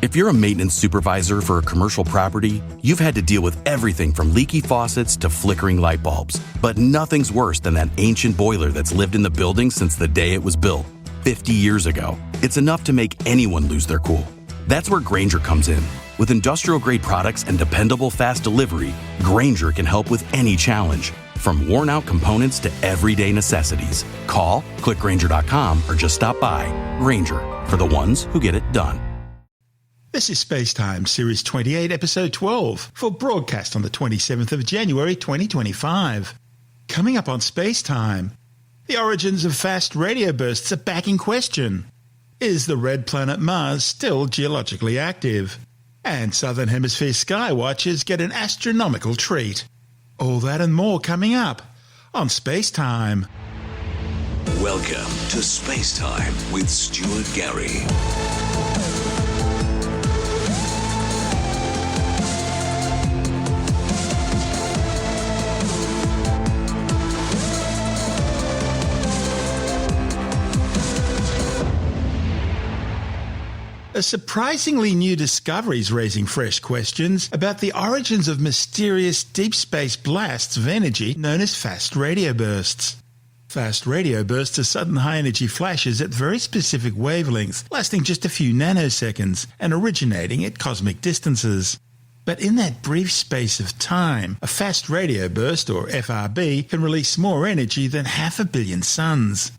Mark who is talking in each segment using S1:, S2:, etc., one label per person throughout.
S1: If you're a maintenance supervisor for a commercial property, you've had to deal with everything from leaky faucets to flickering light bulbs. But nothing's worse than that ancient boiler that's lived in the building since the day it was built, 50 years ago. It's enough to make anyone lose their cool. That's where Grainger comes in. With industrial-grade products and dependable fast delivery, Grainger can help with any challenge, from worn-out components to everyday necessities. Call, click Grainger.com, or just stop by. Grainger, for the ones who get it done.
S2: This is SpaceTime, Series 28, Episode 12, for broadcast on the 27th of January 2025. Coming up on SpaceTime, the origins of fast radio bursts are back in question. Is the red planet Mars still geologically active? And Southern Hemisphere sky watchers get an astronomical treat. All that and more coming up on SpaceTime.
S3: Welcome to SpaceTime with Stuart Gary.
S2: A surprisingly new discovery is raising fresh questions about the origins of mysterious deep space blasts of energy known as fast radio bursts. Fast radio bursts are sudden high-energy flashes at very specific wavelengths, lasting just a few nanoseconds and originating at cosmic distances. But in that brief space of time, a fast radio burst, or FRB, can release more energy than 500 million suns.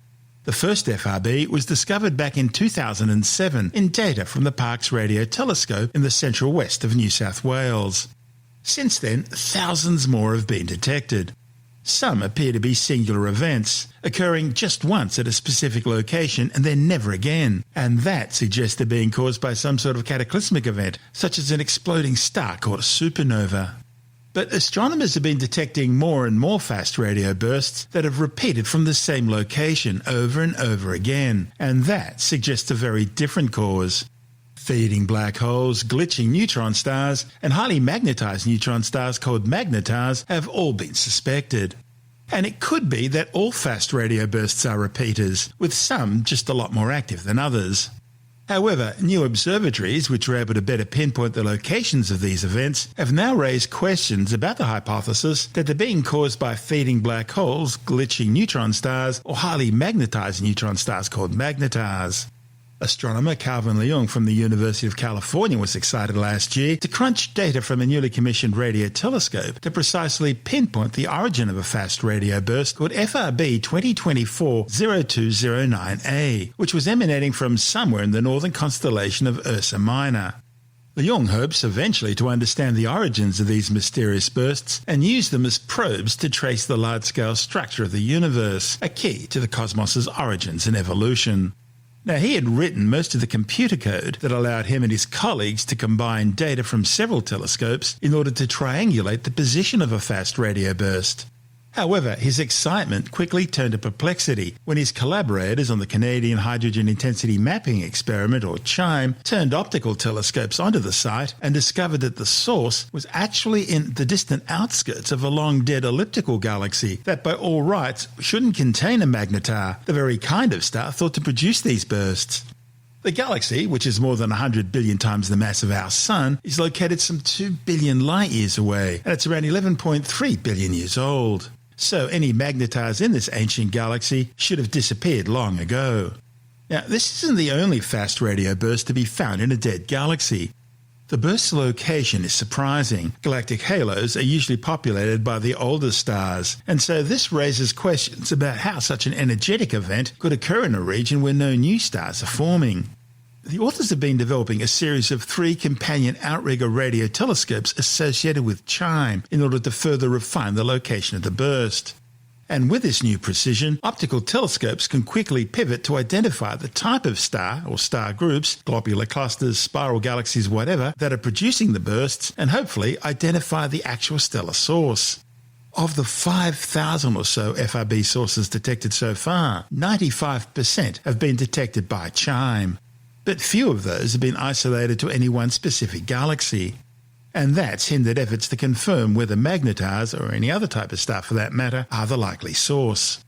S2: The first FRB was discovered back in 2007 in data from the Parkes Radio Telescope in the central west of New South Wales. Since then, thousands more have been detected. Some appear to be singular events, occurring just once at a specific location and then never again, and that suggests they're being caused by some sort of cataclysmic event, such as an exploding star called a supernova. But astronomers have been detecting more and more fast radio bursts that have repeated from the same location over and over again, and that suggests a very different cause. Feeding black holes, glitching neutron stars, and highly magnetized neutron stars called magnetars have all been suspected. And it could be that all fast radio bursts are repeaters, with some just a lot more active than others. However, new observatories, which are able to better pinpoint the locations of these events, have now raised questions about the hypothesis that they're being caused by feeding black holes, glitching neutron stars, or highly magnetized neutron stars called magnetars. Astronomer Calvin Leung from the University of California was excited last year to crunch data from a newly commissioned radio telescope to precisely pinpoint the origin of a fast radio burst called FRB 2024-0209A, which was emanating from somewhere in the northern constellation of Ursa Minor. Leung hopes eventually to understand the origins of these mysterious bursts and use them as probes to trace the large-scale structure of the universe, a key to the cosmos's origins and evolution. Now, he had written most of the computer code that allowed him and his colleagues to combine data from several telescopes in order to triangulate the position of a fast radio burst. However, his excitement quickly turned to perplexity when his collaborators on the Canadian Hydrogen Intensity Mapping Experiment, or CHIME, turned optical telescopes onto the site and discovered that the source was actually in the distant outskirts of a long-dead elliptical galaxy that by all rights shouldn't contain a magnetar, the very kind of star thought to produce these bursts. The galaxy, which is more than 100 billion times the mass of our Sun, is located some 2 billion light-years away, and it's around 11.3 billion years old. So any magnetars in this ancient galaxy should have disappeared long ago. Now, this isn't the only fast radio burst to be found in a dead galaxy. The burst's location is surprising. Galactic halos are usually populated by the older stars, and so this raises questions about how such an energetic event could occur in a region where no new stars are forming. The authors have been developing a series of 3 companion outrigger radio telescopes associated with CHIME in order to further refine the location of the burst. And with this new precision, optical telescopes can quickly pivot to identify the type of star or star groups, globular clusters, spiral galaxies, whatever, that are producing the bursts, and hopefully identify the actual stellar source. Of the 5,000 or so FRB sources detected so far, 95% have been detected by CHIME. But few of those have been isolated to any one specific galaxy. And that's hindered efforts to confirm whether magnetars, or any other type of star for that matter, are the likely source.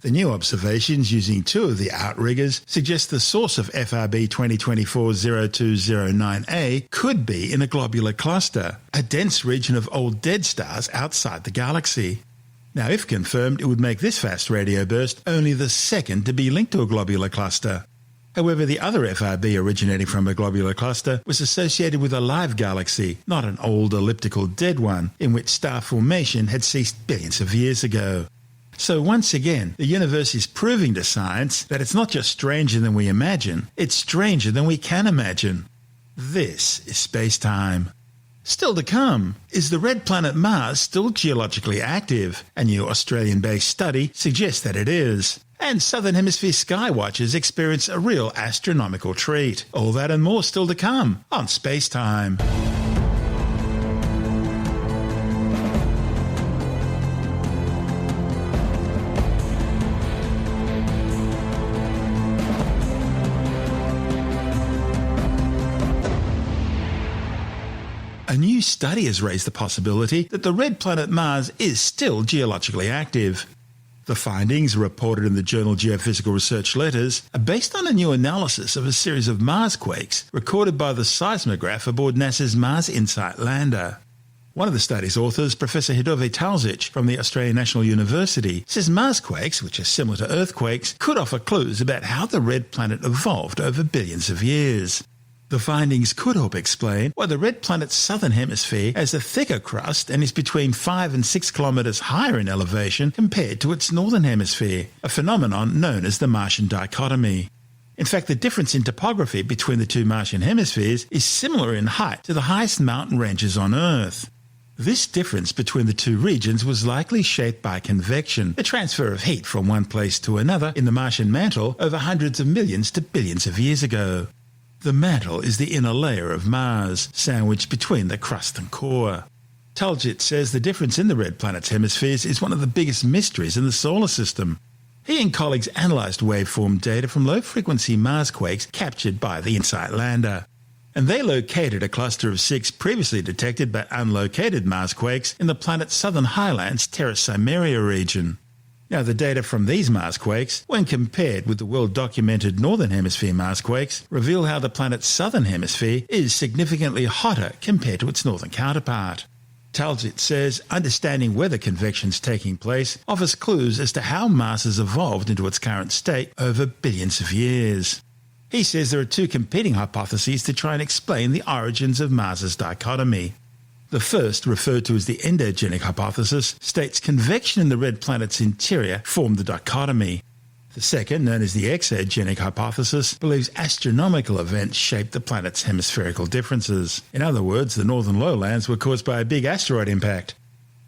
S2: The new observations using two of the outriggers suggest the source of FRB 2024-0209A could be in a globular cluster, a dense region of old dead stars outside the galaxy. Now, if confirmed, it would make this fast radio burst only the second to be linked to a globular cluster. However, the other FRB originating from a globular cluster was associated with a live galaxy, not an old elliptical dead one, in which star formation had ceased billions of years ago. So once again, the universe is proving to science that it's not just stranger than we imagine, it's stranger than we can imagine. This is SpaceTime. Still to come, is the red planet Mars still geologically active? A new Australian-based study suggests that it is. And Southern Hemisphere sky watchers experience a real astronomical treat. All that and more still to come on SpaceTime. A new study has raised the possibility that the red planet Mars is still geologically active. The findings, reported in the journal Geophysical Research Letters, are based on a new analysis of a series of Marsquakes recorded by the seismograph aboard NASA's Mars InSight lander. One of the study's authors, Professor Hidove Talzic from the Australian National University, says Marsquakes, which are similar to earthquakes, could offer clues about how the red planet evolved over billions of years. The findings could help explain why the red planet's southern hemisphere has a thicker crust and is between 5 and 6 kilometres higher in elevation compared to its northern hemisphere, a phenomenon known as the Martian dichotomy. In fact, the difference in topography between the two Martian hemispheres is similar in height to the highest mountain ranges on Earth. This difference between the two regions was likely shaped by convection, the transfer of heat from one place to another in the Martian mantle over hundreds of millions to billions of years ago. The mantle is the inner layer of Mars, sandwiched between the crust and core. Talzic says the difference in the red planet's hemispheres is one of the biggest mysteries in the solar system. He and colleagues analysed waveform data from low-frequency Marsquakes captured by the InSight lander. And they located a cluster of 6 previously detected but unlocated Marsquakes in the planet's southern highlands Terra Cimmeria region. Now, the data from these Marsquakes, when compared with the well-documented Northern Hemisphere Marsquakes, reveal how the planet's southern hemisphere is significantly hotter compared to its northern counterpart. Talzic says understanding whether convection is taking place offers clues as to how Mars has evolved into its current state over billions of years. He says there are 2 competing hypotheses to try and explain the origins of Mars's dichotomy. The first, referred to as the endogenic hypothesis, states convection in the red planet's interior formed the dichotomy. The second, known as the exogenic hypothesis, believes astronomical events shaped the planet's hemispherical differences. In other words, the northern lowlands were caused by a big asteroid impact.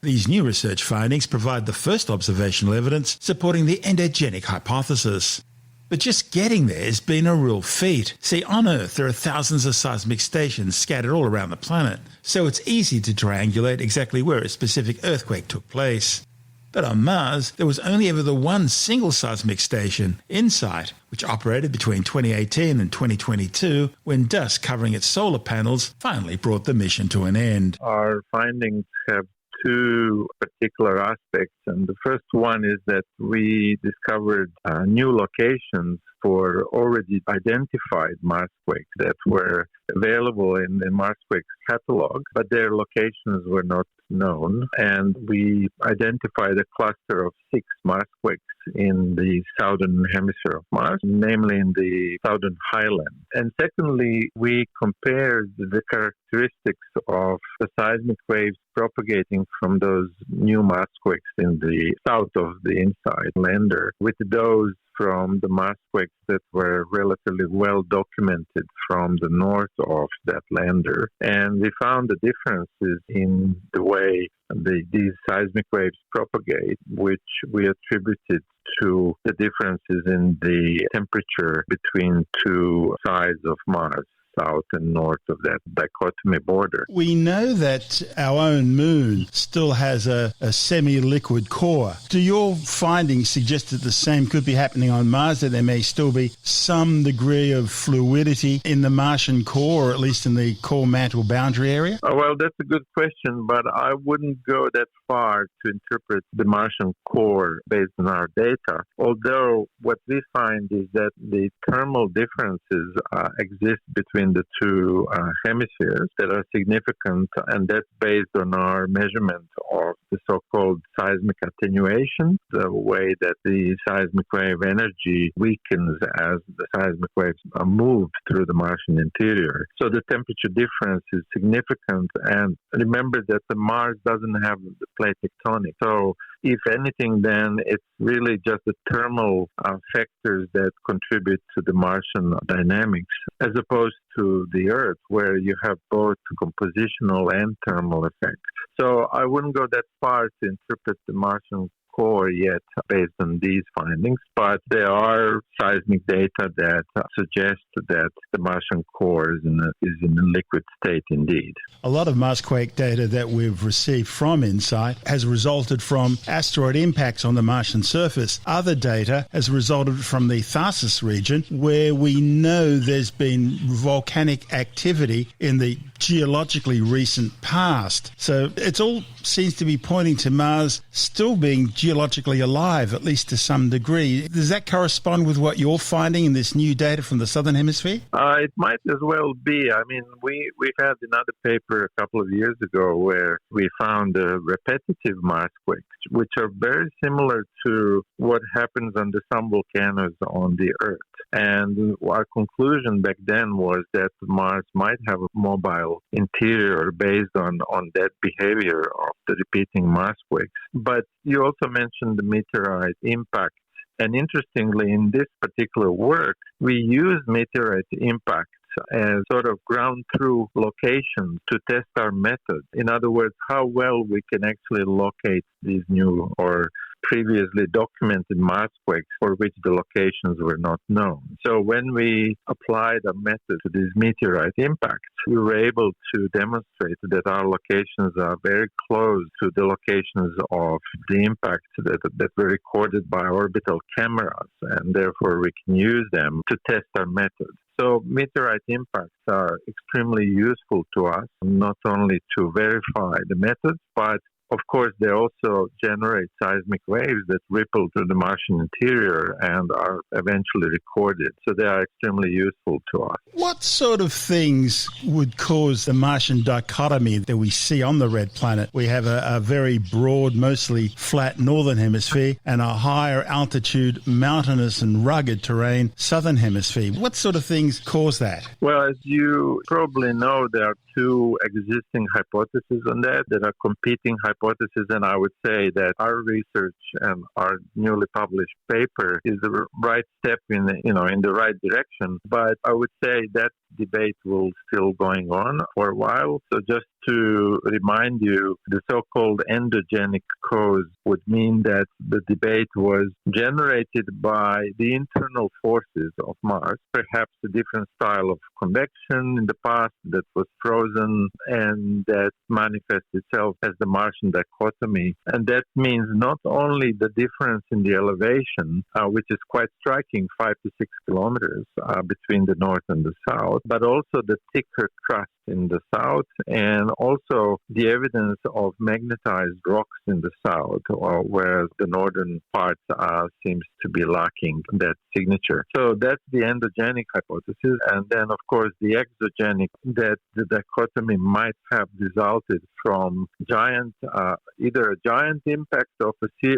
S2: These new research findings provide the first observational evidence supporting the endogenic hypothesis. But just getting there has been a real feat. See, on Earth there are thousands of seismic stations scattered all around the planet, so it's easy to triangulate exactly where a specific earthquake took place. But on Mars, there was only ever the one single seismic station, InSight, which operated between 2018 and 2022, when dust covering its solar panels finally brought the mission to an end.
S4: Our findings have 2 particular aspects, and the first one is that we discovered new locations for already identified Marsquakes that were available in the Marsquakes catalog, but their locations were not known, and we identified a cluster of 6 Marsquakes in the southern hemisphere of Mars, namely in the southern highland. And secondly, we compared the characteristics of the seismic waves propagating from those new Marsquakes in the south of the InSight lander with those from the Marsquakes that were relatively well documented from the north of that lander. And we found the differences in the way these seismic waves propagate, which we attributed to the differences in the temperature between 2 sides of Mars. south and north of that dichotomy border.
S2: We know that our own moon still has a semi-liquid core. Do your findings suggest that the same could be happening on Mars, that there may still be some degree of fluidity in the Martian core, or at least in the core mantle boundary area?
S4: Well, that's a good question, but I wouldn't go that far to interpret the Martian core based on our data. Although what we find is that the thermal differences exist between the two hemispheres that are significant, and that's based on our measurement of the so-called seismic attenuation, the way that the seismic wave energy weakens as the seismic waves are moved through the Martian interior. So the temperature difference is significant, and remember that the Mars doesn't have the plate tectonic. So if anything, then it's really just the thermal factors that contribute to the Martian dynamics, as opposed to the Earth, where you have both compositional and thermal effects. So I wouldn't go that far to interpret the Martian core yet based on these findings, but there are seismic data that suggest that the Martian core is in a liquid state indeed.
S2: A lot of Marsquake data that we've received from InSight has resulted from asteroid impacts on the Martian surface. Other data has resulted from the Tharsis region, where we know there's been volcanic activity in the geologically recent past. So it all seems to be pointing to Mars still being geologically alive, at least to some degree. Does that correspond with what you're finding in this new data from the Southern Hemisphere?
S4: It might as well be. I mean, we had another paper a couple of years ago where we found repetitive Marsquakes, which are very similar to what happens under some volcanoes on the Earth. And our conclusion back then was that Mars might have a mobile interior based on that behavior of the repeating Marsquakes. But you also mentioned the meteorite impact. And interestingly, in this particular work, we use meteorite impacts as sort of ground truth locations to test our method. In other words, how well we can actually locate these new or previously documented Marsquakes for which the locations were not known. So when we applied a method to these meteorite impacts, we were able to demonstrate that our locations are very close to the locations of the impacts that were recorded by orbital cameras, and therefore we can use them to test our method. So meteorite impacts are extremely useful to us, not only to verify the methods, but of course, they also generate seismic waves that ripple through the Martian interior and are eventually recorded. So they are extremely useful to us.
S2: What sort of things would cause the Martian dichotomy that we see on the red planet? We have a very broad, mostly flat northern hemisphere and a higher altitude, mountainous and rugged terrain southern hemisphere. What sort of things cause that?
S4: Well, as you probably know, there are two existing hypotheses on that are competing hypotheses, and I would say that our research and our newly published paper is the right step in the right direction. But I would say that debate will still going on for a while. So just to remind you, the so-called endogenic cause would mean that the debate was generated by the internal forces of Mars, perhaps a different style of convection in the past that was frozen and that manifests itself as the Martian dichotomy. And that means not only the difference in the elevation, which is quite striking, 5 to 6 kilometers between the north and the south, but also the thicker crust in the south, and also the evidence of magnetized rocks in the south, whereas the northern part seems to be lacking that signature. So that's the endogenic hypothesis. And then, of course, the exogenic, that the dichotomy might have resulted from either a giant impact of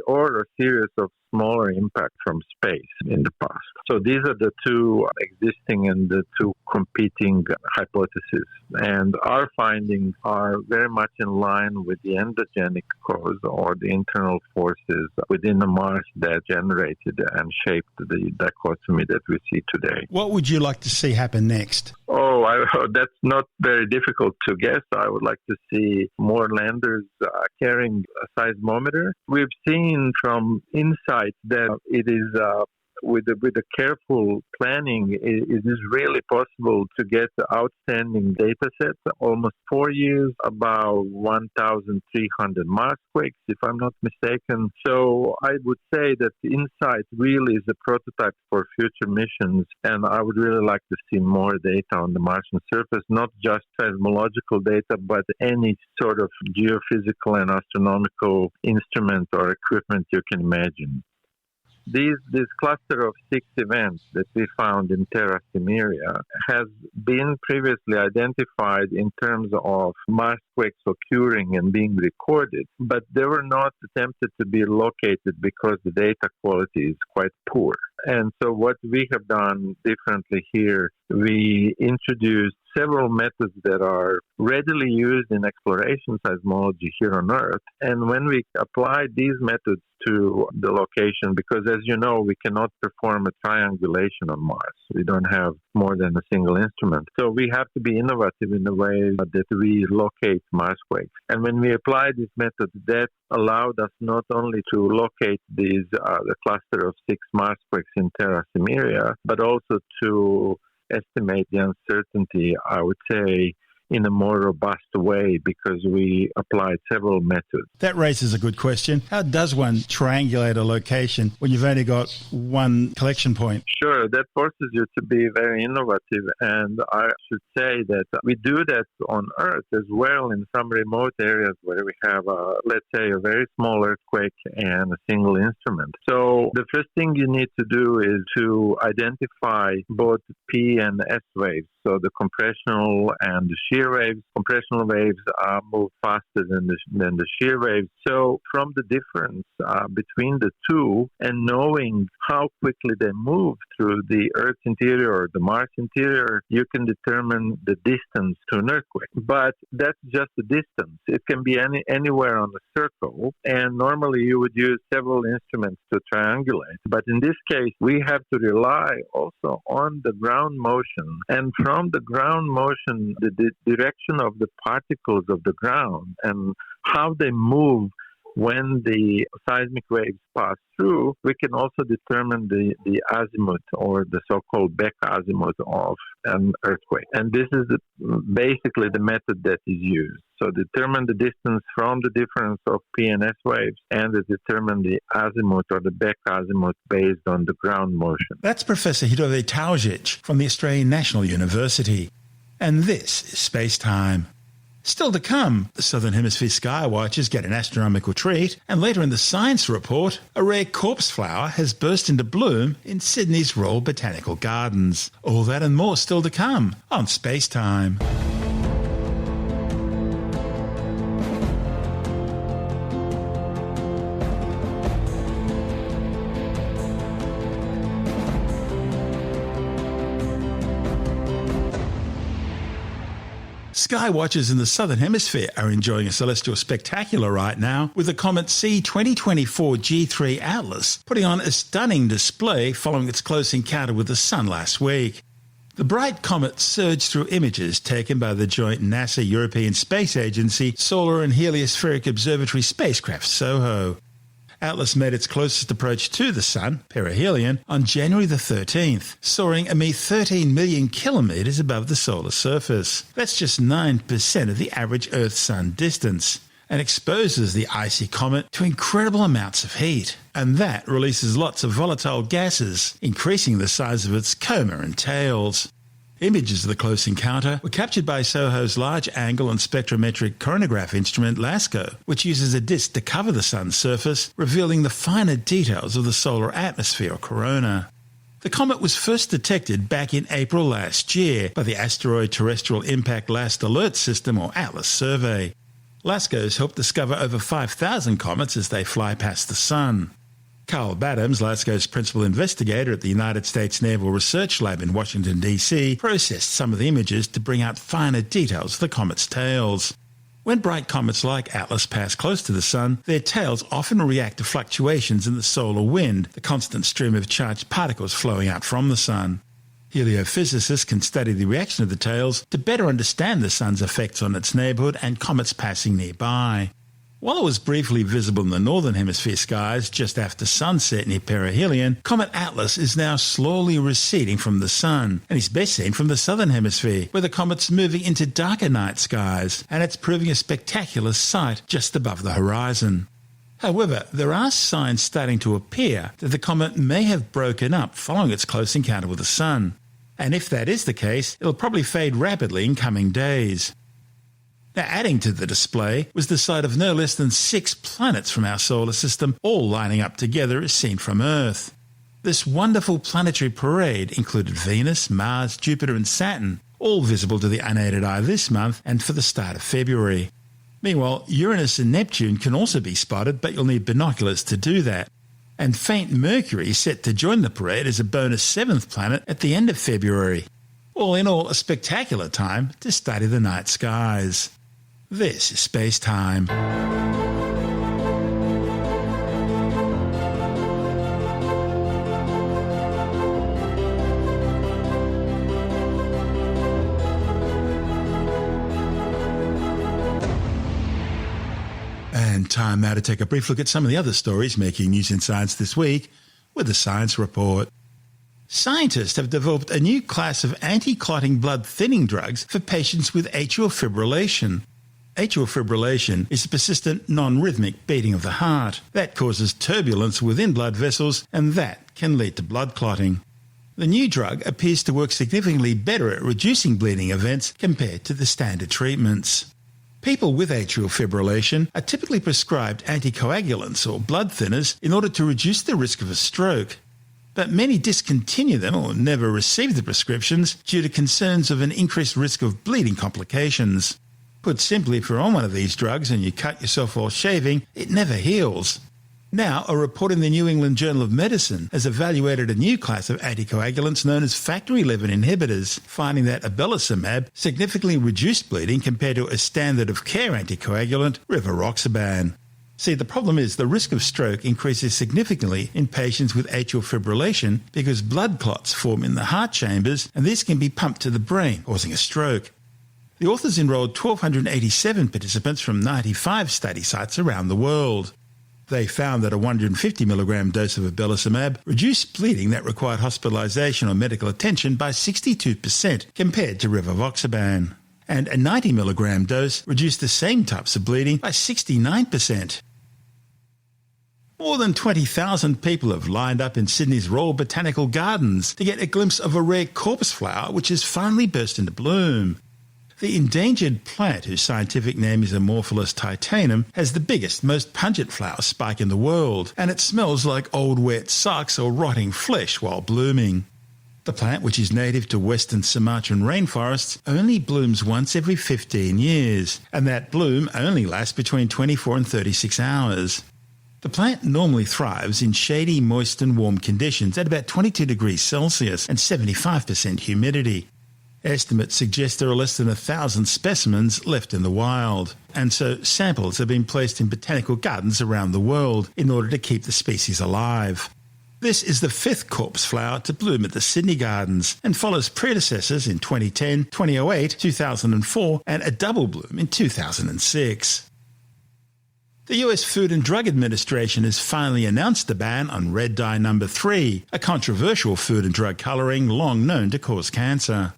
S4: or a series of smaller impacts from space in the past. So these are the two existing and the two competing hypotheses. And our findings are very much in line with the endogenic cause, or the internal forces within the Mars that generated and shaped the dichotomy that we see today.
S2: What would you like to see happen next?
S4: That's not very difficult to guess. I would like to see more landers carrying a seismometer. We've seen from InSight that it is with the careful planning, it is really possible to get outstanding data sets, almost 4 years, about 1,300 Marsquakes, if I'm not mistaken. So I would say that the InSight really is a prototype for future missions, and I would really like to see more data on the Martian surface, not just seismological data, but any sort of geophysical and astronomical instrument or equipment you can imagine. This cluster of 6 events that we found in Terra Cimmeria has been previously identified in terms of Marsquakes occurring and being recorded, but they were not attempted to be located because the data quality is quite poor. And so what we have done differently here, we introduced several methods that are readily used in exploration seismology here on Earth. And when we apply these methods to the location, because as you know, we cannot perform a triangulation on Mars. We don't have more than a single instrument. So we have to be innovative in the way that we locate Marsquakes. And when we apply this method, that allowed us not only to locate the cluster of 6 Marsquakes in Terra Cimmeria, but also to estimate the uncertainty, I would say, in a more robust way because we applied several methods.
S2: That raises a good question. How does one triangulate a location when you've only got one collection point?
S4: Sure, that forces you to be very innovative, and I should say that we do that on Earth as well in some remote areas where we have, let's say, a very small earthquake and a single instrument. So the first thing you need to do is to identify both P and S waves, so the compressional and the shear waves. Compressional waves move faster than the shear waves. So from the difference between the two and knowing how quickly they move through the Earth's interior or the Mars interior, you can determine the distance to an earthquake. But that's just the distance. It can be anywhere on a circle, and normally you would use several instruments to triangulate. But in this case, we have to rely also on the ground motion, and from the ground motion, the direction of the particles of the ground and how they move when the seismic waves pass through, we can also determine the azimuth or the so-called back azimuth of an earthquake. And this is basically the method that is used. So determine the distance from the difference of P and S waves and determine the azimuth or the back azimuth based on the ground motion.
S2: That's Professor Hirove Taujic from the Australian National University. And this is SpaceTime. Still to come, the Southern Hemisphere sky watchers get an astronomical treat, and later in the science report, a rare corpse flower has burst into bloom in Sydney's Royal Botanical Gardens. All that and more still to come on SpaceTime. Sky watchers in the Southern Hemisphere are enjoying a celestial spectacular right now, with the Comet C 2024 G3 Atlas putting on a stunning display following its close encounter with the Sun last week. The bright comet surged through images taken by the joint NASA European Space Agency Solar and Heliospheric Observatory spacecraft SOHO. Atlas made its closest approach to the Sun, perihelion, on January the 13th, soaring a mere 13 million kilometres above the solar surface. That's just 9% of the average Earth-Sun distance, and exposes the icy comet to incredible amounts of heat. And that releases lots of volatile gases, increasing the size of its coma and tails. Images of the close encounter were captured by SOHO's large-angle and spectrometric coronagraph instrument LASCO, which uses a disk to cover the Sun's surface, revealing the finer details of the solar atmosphere or corona. The comet was first detected back in April last year by the Asteroid Terrestrial Impact Last Alert System or ATLAS survey. LASCO's helped discover over 5,000 comets as they fly past the Sun. Carl Badams, LASCO's principal investigator at the United States Naval Research Lab in Washington, D.C., processed some of the images to bring out finer details of the comet's tails. When bright comets like Atlas pass close to the Sun, their tails often react to fluctuations in the solar wind, the constant stream of charged particles flowing out from the Sun. Heliophysicists can study the reaction of the tails to better understand the Sun's effects on its neighbourhood and comets passing nearby. While it was briefly visible in the northern hemisphere skies just after sunset near perihelion, Comet Atlas is now slowly receding from the sun and is best seen from the southern hemisphere, where the comet's moving into darker night skies, and it's proving a spectacular sight just above the horizon. However, there are signs starting to appear that the comet may have broken up following its close encounter with the sun. And if that is the case, it'll probably fade rapidly in coming days. Now, adding to the display was the sight of no less than 6 planets from our solar system all lining up together as seen from Earth. This wonderful planetary parade included Venus, Mars, Jupiter and Saturn, all visible to the unaided eye this month and for the start of February. Meanwhile, Uranus and Neptune can also be spotted, but you'll need binoculars to do that. And faint Mercury is set to join the parade as a bonus 7th planet at the end of February. All in all, a spectacular time to study the night skies. This is Space Time. And time now to take a brief look at some of the other stories making news in science this week with the Science Report. Scientists have developed a new class of anti-clotting blood thinning drugs for patients with atrial fibrillation. Atrial fibrillation is a persistent non-rhythmic beating of the heart that causes turbulence within blood vessels, and that can lead to blood clotting. The new drug appears to work significantly better at reducing bleeding events compared to the standard treatments. People with atrial fibrillation are typically prescribed anticoagulants or blood thinners in order to reduce the risk of a stroke. But many discontinue them or never receive the prescriptions due to concerns of an increased risk of bleeding complications. Put simply, if you're on one of these drugs and you cut yourself while shaving, it never heals. Now, a report in the New England Journal of Medicine has evaluated a new class of anticoagulants known as factor XI inhibitors, finding that abelacimab significantly reduced bleeding compared to a standard of care anticoagulant, rivaroxaban. See, the problem is the risk of stroke increases significantly in patients with atrial fibrillation because blood clots form in the heart chambers, and these can be pumped to the brain, causing a stroke. The authors enrolled 1,287 participants from 95 study sites around the world. They found that a 150 mg dose of abelacimab reduced bleeding that required hospitalization or medical attention by 62% compared to rivaroxaban, and a 90 mg dose reduced the same types of bleeding by 69%. More than 20,000 people have lined up in Sydney's Royal Botanical Gardens to get a glimpse of a rare corpus flower which has finally burst into bloom. The endangered plant, whose scientific name is Amorphous titanum, has the biggest, most pungent flower spike in the world, and it smells like old wet socks or rotting flesh while blooming. The plant, which is native to western Sumatran rainforests, only blooms once every 15 years, and that bloom only lasts between 24 and 36 hours. The plant normally thrives in shady, moist and warm conditions at about 22 degrees Celsius and 75% humidity. Estimates suggest there are less than 1,000 specimens left in the wild, and so samples have been placed in botanical gardens around the world in order to keep the species alive. This is the 5th corpse flower to bloom at the Sydney Gardens and follows predecessors in 2010, 2008, 2004 and a double bloom in 2006. The US Food and Drug Administration has finally announced a ban on red dye number 3, a controversial food and drug colouring long known to cause cancer.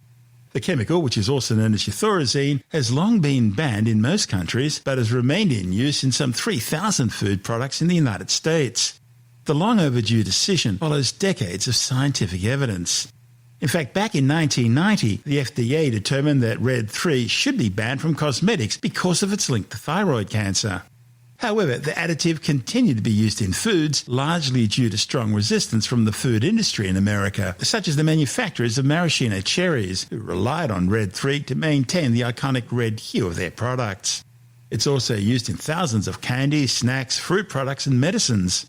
S2: The chemical, which is also known as euthorazine, has long been banned in most countries but has remained in use in some 3,000 food products in the United States. The long overdue decision follows decades of scientific evidence. In fact, back in 1990, the FDA determined that Red 3 should be banned from cosmetics because of its link to thyroid cancer. However, the additive continued to be used in foods, largely due to strong resistance from the food industry in America, such as the manufacturers of maraschino cherries, who relied on Red 3 to maintain the iconic red hue of their products. It's also used in thousands of candies, snacks, fruit products and medicines.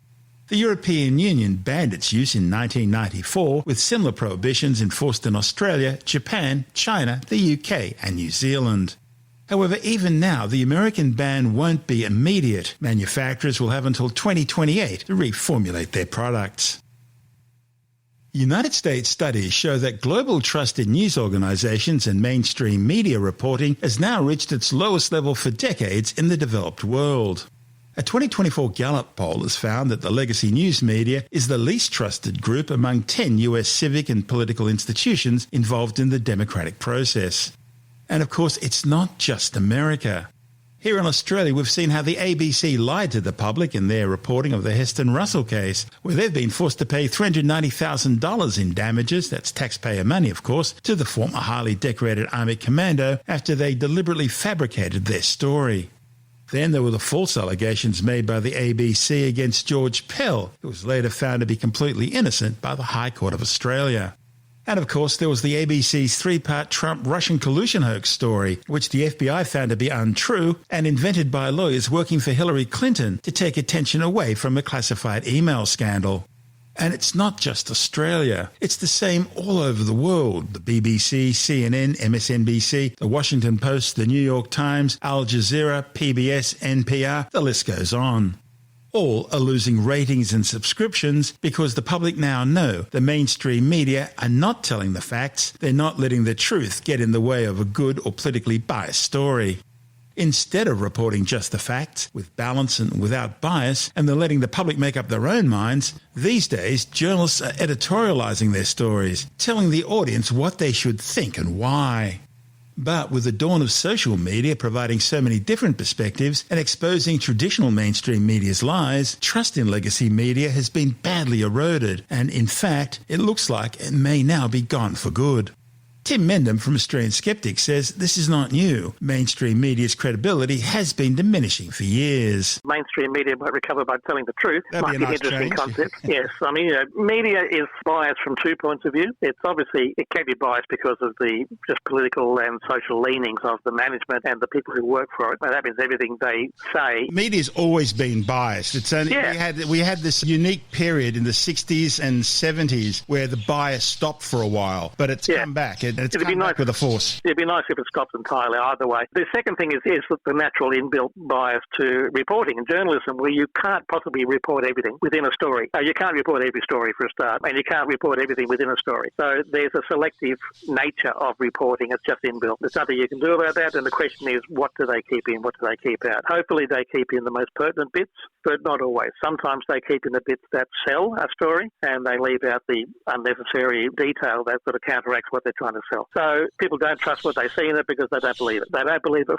S2: The European Union banned its use in 1994, with similar prohibitions enforced in Australia, Japan, China, the UK and New Zealand. However, even now, the American ban won't be immediate. Manufacturers will have until 2028 to reformulate their products. United States studies show that global trust in news organizations and mainstream media reporting has now reached its lowest level for decades in the developed world. A 2024 Gallup poll has found that the legacy news media is the least trusted group among 10 US civic and political institutions involved in the democratic process. And of course, it's not just America. Here in Australia, we've seen how the ABC lied to the public in their reporting of the Heston Russell case, where they've been forced to pay $390,000 in damages, that's taxpayer money of course, to the former highly decorated Army commando after they deliberately fabricated their story. Then there were the false allegations made by the ABC against George Pell, who was later found to be completely innocent by the High Court of Australia. And of course, there was the ABC's three-part Trump-Russian collusion hoax story, which the FBI found to be untrue and invented by lawyers working for Hillary Clinton to take attention away from a classified email scandal. And it's not just Australia. It's the same all over the world. The BBC, CNN, MSNBC, The Washington Post, The New York Times, Al Jazeera, PBS, NPR, the list goes on. All are losing ratings and subscriptions because the public now know the mainstream media are not telling the facts. They're not letting the truth get in the way of a good or politically biased story. Instead of reporting just the facts, with balance and without bias, and then letting the public make up their own minds, these days journalists are editorializing their stories, telling the audience what they should think and why. But with the dawn of social media providing so many different perspectives and exposing traditional mainstream media's lies, trust in legacy media has been badly eroded, and in fact, it looks like it may now be gone for good. Tim Mendham from Australian Skeptics says this is not new. Mainstream media's credibility has been diminishing for years.
S5: Mainstream media might recover by telling the truth.
S2: That'd
S5: might
S2: be
S5: be
S2: a
S5: an
S2: nice
S5: interesting
S2: change.
S5: concept. Yes, I mean, media is biased from 2 points of view. It's obviously, it can be biased because of the just political and social leanings of the management and the people who work for it. And that means everything they say.
S2: Media's always been biased. It's only we had this unique period in the 60s and 70s where the bias stopped for a while, but it's come back. It's come back with a force.
S5: It'd be nice if it stopped entirely either way. The second thing is the natural inbuilt bias to reporting in journalism, where you can't possibly report everything within a story. You can't report every story for a start, and you can't report everything within a story. So there's a selective nature of reporting. It's just inbuilt. There's nothing you can do about that, and the question is, what do they keep in, what do they keep out? Hopefully they keep in the most pertinent bits, but not always. Sometimes they keep in the bits that sell a story, and they leave out the unnecessary detail that sort of counteracts what they're trying to sell. So people don't trust what they see in it because they don't believe it. They don't believe it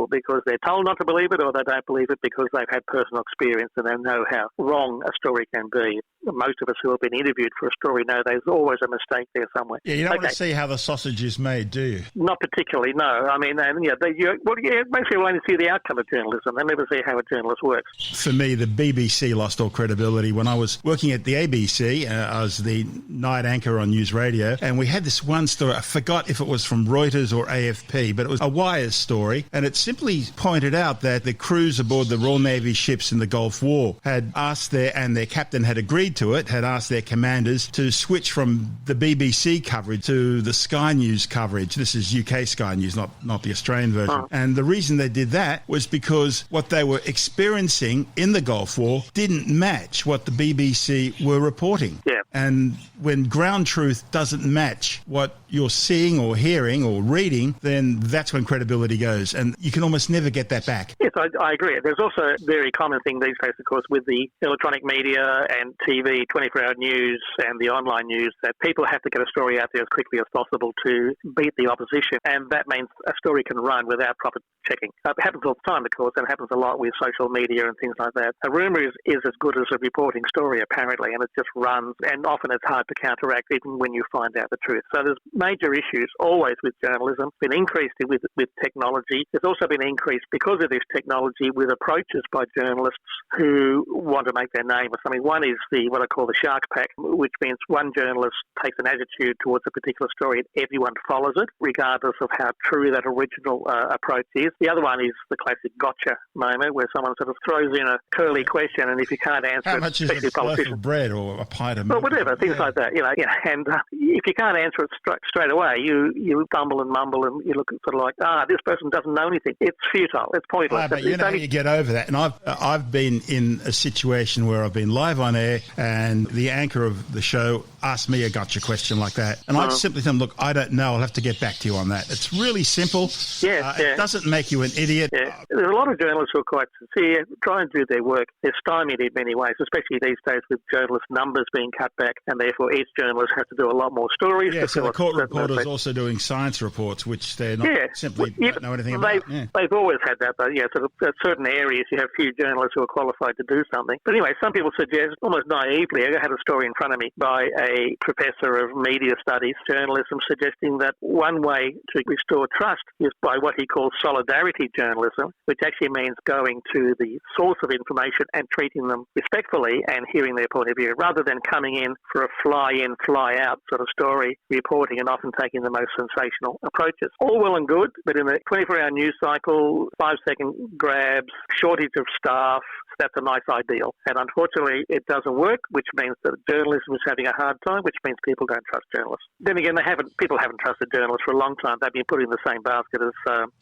S5: because they're told not to believe it, or they don't believe it because they've had personal experience and they know how wrong a story can be. Most of us who have been interviewed for a story know there's always a mistake there somewhere.
S2: Yeah, you don't want to see how the sausage is made, do you?
S5: Not particularly, no. I mean, most people only see the outcome of journalism. They never see how a journalist works.
S2: For me, the BBC lost all credibility. When I was working at the ABC, I was the night anchor on News Radio, and we had this one story. I forgot if it was from Reuters or AFP, but it was a Wires story, and it simply pointed out that the crews aboard the Royal Navy ships in the Gulf War had asked and their captain had agreed to it, had asked their commanders to switch from the BBC coverage to the Sky News coverage. This is UK Sky News, not the Australian version.
S5: Oh.
S2: And the reason they did that was because what they were experiencing in the Gulf War didn't match what the BBC were reporting.
S5: Yeah.
S2: And when ground truth doesn't match what you're seeing or hearing or reading, then that's when credibility goes. And you can almost never get that back.
S5: Yes, I agree. There's also a very common thing these days, of course, with the electronic media and TV, 24-hour news and the online news, that people have to get a story out there as quickly as possible to beat the opposition. And that means a story can run without proper checking. It happens all the time, of course, and it happens a lot with social media and things like that. A rumour is as good as a reporting story, apparently, and it just runs, and often it's hard to counteract even when you find out the truth. So there's major issues always with journalism. It's been increased with technology. There's also been increased because of this technology with approaches by journalists who want to make their name or something. One is what I call the shark pack, which means one journalist takes an attitude towards a particular story and everyone follows it, regardless of how true that original approach is. The other one is the classic gotcha moment, where someone sort of throws in a curly question, and if you can't answer
S2: How
S5: it,
S2: much is a loaf of bread or a pint of milk?
S5: Well, whatever, things like that, and if you can't answer it straight away, you fumble and mumble, and you look at sort of like, this person doesn't know anything. It's futile. It's pointless.
S2: But you get over that. And I've been in a situation where I've been live on air, and the anchor of the show ask me a gotcha question like that. And I'd simply tell them, look, I don't know. I'll have to get back to you on that. It's really simple. It doesn't make you an idiot.
S5: Yeah. There's a lot of journalists who are quite sincere, try and do their work. They're stymied in many ways, especially these days with journalist numbers being cut back, and therefore each journalist has to do a lot more stories.
S2: Yeah, so the court reporter's also doing science reports, which they're not simply don't know anything about.
S5: They've always had that, but sort of at certain areas you have few journalists who are qualified to do something. But anyway, some people suggest, almost naively, I had a story in front of me by a professor of media studies, journalism, suggesting that one way to restore trust is by what he calls solidarity journalism, which actually means going to the source of information and treating them respectfully and hearing their point of view, rather than coming in for a fly-in, fly-out sort of story, reporting and often taking the most sensational approaches. All well and good, but in the 24-hour news cycle, 5-second grabs, shortage of staff, that's a nice ideal. And unfortunately, it doesn't work, which means that journalism is having a hard time, which means people don't trust journalists. Then again, people haven't trusted journalists for a long time. They've been put in the same basket as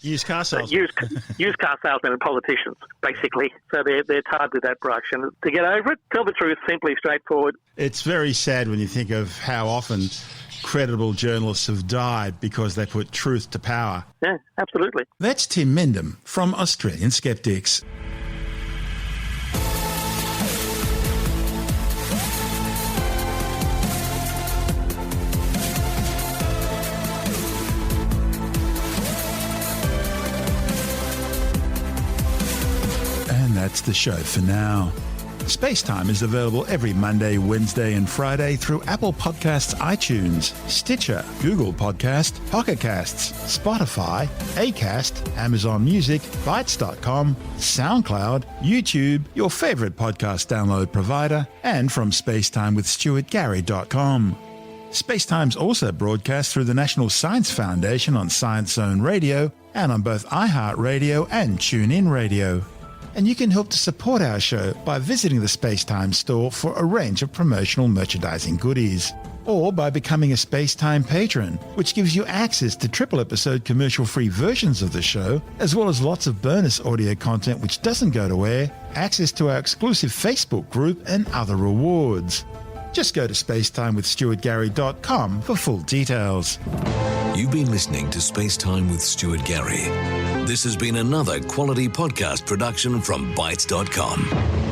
S2: used car salesmen.
S5: Used car salesmen and politicians, basically. So they're tarred with that brush. And to get over it, tell the truth, simply, straightforward.
S2: It's very sad when you think of how often credible journalists have died because they put truth to power.
S5: Yeah, absolutely.
S2: That's Tim Mendham from Australian Skeptics. That's the show for now. SpaceTime is available every Monday, Wednesday and Friday through Apple Podcasts, iTunes, Stitcher, Google Podcast, Pocket Casts, Spotify, Acast, Amazon Music, Bytes.com, SoundCloud, YouTube, your favourite podcast download provider, and from spacetimewithstuartgary.com. SpaceTime's also broadcast through the National Science Foundation on Science Zone Radio and on both iHeartRadio and TuneIn Radio. And you can help to support our show by visiting the SpaceTime store for a range of promotional merchandising goodies. Or by becoming a SpaceTime patron, which gives you access to triple episode commercial-free versions of the show, as well as lots of bonus audio content which doesn't go to air, access to our exclusive Facebook group and other rewards. Just go to spacetimewithstuartgary.com for full details.
S3: You've been listening to SpaceTime with Stuart Gary. This has been another quality podcast production from Bytes.com.